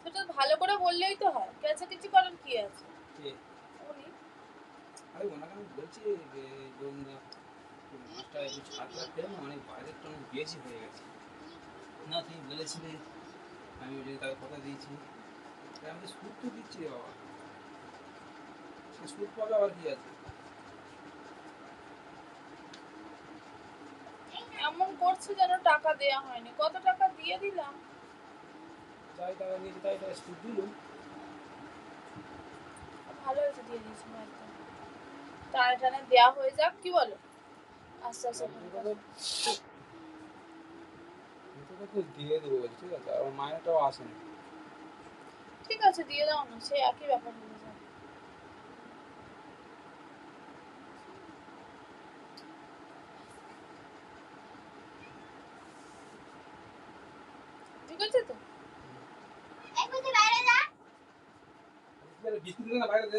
সেটা ভালো করে বললেই তো হয়, কেচাকেচি করার কি আছে? কে? উনি। আরে ওনাকে আমি বলছি যে মাছটা একটু ছাড় রাখতে হবে না, অনেক বাইরে একটু অনেক বেশি হয়ে গেছে। না তুমি বলেছিলে, আমি ওই জন্য তাকে কথা দিয়েছি। তাই আমি তো সুদ তো দিচ্ছি রে বাবা, সে সুদ পাবে আবার কি আছে? এমন করছে যেন টাকা দেয়া হয়নি, কত টাকা দিয়ে দিলাম। যাই টাকা নিয়েছি তাই টাকা সুদ দিলুম। ভালো হয়েছে দিয়ে দিয়েছি একদম, টানে টানে দেয়া হয়ে যাক, কি বলো? আস্তে আস্তে আমি ফোন তোকে করো। তো দিয়ে দেবো বলছি, ঠিক আছে? আর আমার মাইনেটাও আসেনি। ঠিক আছে দিয়ে দাও না, সেই একই ব্যাপার হয়ে যাবে। ঠিক আছে তো? বিস্কুট দে না বাইরে দে।